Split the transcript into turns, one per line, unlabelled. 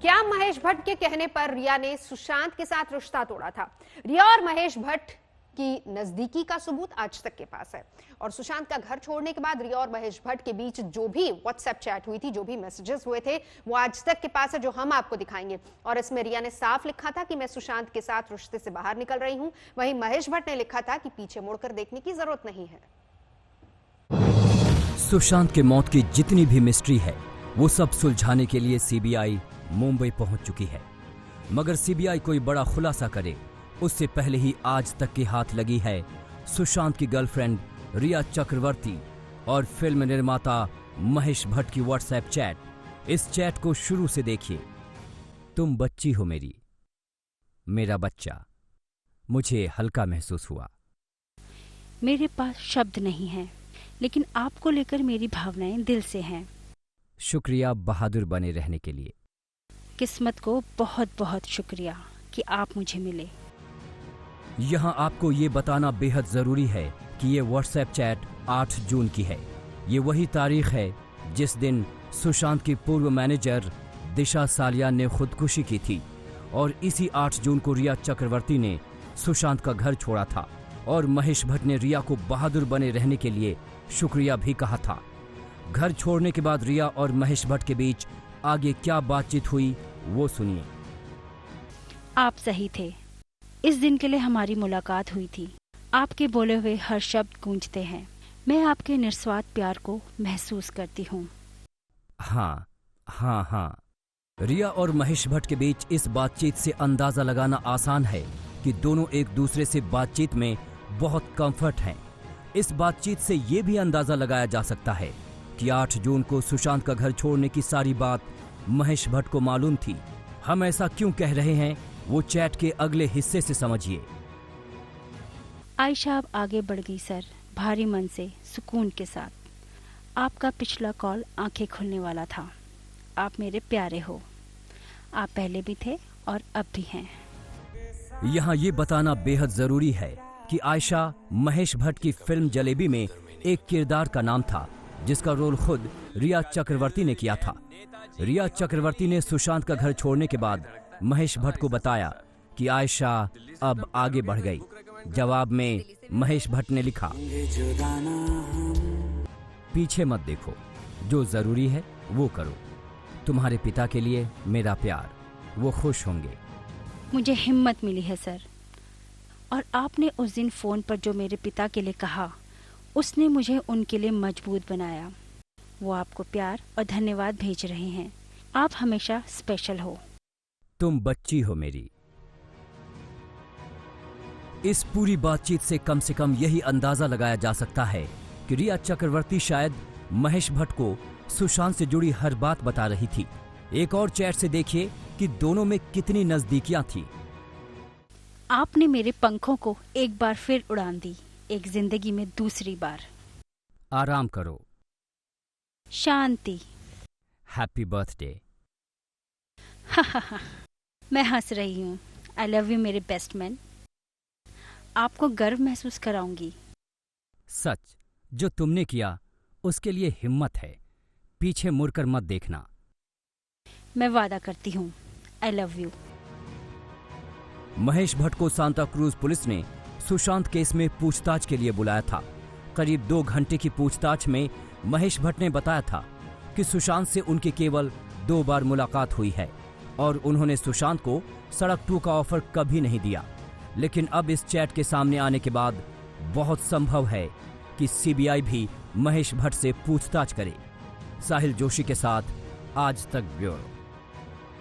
क्या महेश भट्ट के कहने पर रिया ने सुशांत के साथ रिश्ता तोड़ा था? रिया और महेश भट्ट की नजदीकी का सबूत आज तक के पास है और सुशांत का घर छोड़ने के बाद रिया और महेश भट्ट के बीच जो भी व्हाट्सएप चैट हुई थी, जो भी मैसेजेस हुए थे, वो आज तक के पास है, जो हम आपको दिखाएंगे। और इसमें रिया ने साफ लिखा था कि मैं सुशांत के साथ रिश्ते से बाहर निकल रही हूं। वहीं महेश भट्ट ने लिखा था कि पीछे मुड़कर देखने की जरूरत नहीं है।
सुशांत के मौत की जितनी भी मिस्ट्री है वो सब सुलझाने के लिए सीबीआई मुंबई पहुंच चुकी है, मगर सीबीआई कोई बड़ा खुलासा करे उससे पहले ही आज तक के हाथ लगी है सुशांत की गर्लफ्रेंड रिया चक्रवर्ती और फिल्म निर्माता महेश भट्ट की व्हाट्सएप चैट। इस चैट को शुरू से देखिए। तुम बच्ची हो मेरी, मेरा बच्चा, मुझे हल्का महसूस हुआ।
मेरे पास शब्द नहीं है, लेकिन आपको लेकर मेरी भावनाएं दिल से हैं।
शुक्रिया बहादुर बने रहने के लिए।
किस्मत को बहुत बहुत शुक्रिया कि आप मुझे मिले।
यहाँ आपको ये बताना बेहद जरूरी है कि ये व्हाट्सएप चैट 8 जून की है। ये वही तारीख है जिस दिन सुशांत की पूर्व मैनेजर दिशा सालियान ने खुदकुशी की थी और इसी 8 जून को रिया चक्रवर्ती ने सुशांत का घर छोड़ा था और महेश भट्ट ने रिया को बहादुर बने रहने के लिए शुक्रिया भी कहा था। घर छोड़ने के बाद रिया और महेश भट्ट के बीच आगे क्या बातचीत हुई वो सुनिए।
आप सही थे। इस दिन के लिए हमारी मुलाकात हुई थी। आपके बोले हुए हर शब्द गूंजते हैं। मैं आपके निस्वार्थ प्यार को महसूस करती हूँ।
हाँ। रिया और महेश भट्ट के बीच इस बातचीत से अंदाजा लगाना आसान है कि दोनों एक दूसरे से बातचीत में बहुत कंफर्ट हैं। इस बातचीत से ये भी अंदाजा लगाया जा सकता है कि 8 जून को सुशांत का घर छोड़ने की सारी बात महेश भट्ट को मालूम थी। हम ऐसा क्यों कह रहे हैं वो चैट के अगले हिस्से से समझिए।
आयशा अब आगे बढ़ गई सर, भारी मन से, सुकून के साथ। आपका पिछला कॉल आंखें खुलने वाला था। आप मेरे प्यारे हो। आप पहले भी थे और अब भी हैं।
यहाँ ये बताना बेहद जरूरी है कि आयशा महेश भट्ट की फिल्म जलेबी में एक किरदार का नाम था जिसका रोल खुद रिया चक्रवर्ती ने किया था। रिया चक्रवर्ती ने सुशांत का घर छोड़ने के बाद महेश भट्ट को बताया कि आयशा अब आगे बढ़ गई। जवाब में महेश भट्ट ने लिखा, पीछे मत देखो, जो जरूरी है वो करो। तुम्हारे पिता के लिए मेरा प्यार, वो खुश होंगे।
मुझे हिम्मत मिली है सर, और आपने उस दिन फोन पर जो मेरे पिता के लिए कहा उसने मुझे उनके लिए मजबूत बनाया। वो आपको प्यार और धन्यवाद भेज रहे हैं। आप हमेशा स्पेशल हो।
तुम बच्ची हो मेरी। इस पूरी बातचीत से कम यही अंदाजा लगाया जा सकता है कि रिया चक्रवर्ती शायद महेश भट्ट को सुशांत से जुड़ी हर बात बता रही थी। एक और चैट से देखिए कि दोनों में कितनी नजदीकियां थी।
आपने मेरे पंखों को एक बार फिर उड़ान दी, एक जिंदगी में दूसरी बार।
आराम करो।
शांति।
Happy birthday.
मैं हंस रही हूँ। आई लव यू मेरे बेस्ट मैन। आपको गर्व महसूस कराऊंगी।
सच, जो तुमने किया उसके लिए हिम्मत है। पीछे मुड़कर मत देखना।
मैं वादा करती हूँ। I love you.
Mahesh Bhatt को सांता क्रूज पुलिस ने सुशांत केस में पूछताछ के लिए बुलाया था। करीब 2 घंटे की पूछताछ में महेश भट्ट ने बताया था कि सुशांत से उनकी केवल 2 बार मुलाकात हुई है और उन्होंने सुशांत को सड़क 2 का ऑफर कभी नहीं दिया। लेकिन अब इस चैट के सामने आने के बाद बहुत संभव है कि सीबीआई भी महेश भट्ट से पूछताछ करे। साहिल जोशी के साथ आज तक ब्यूरो।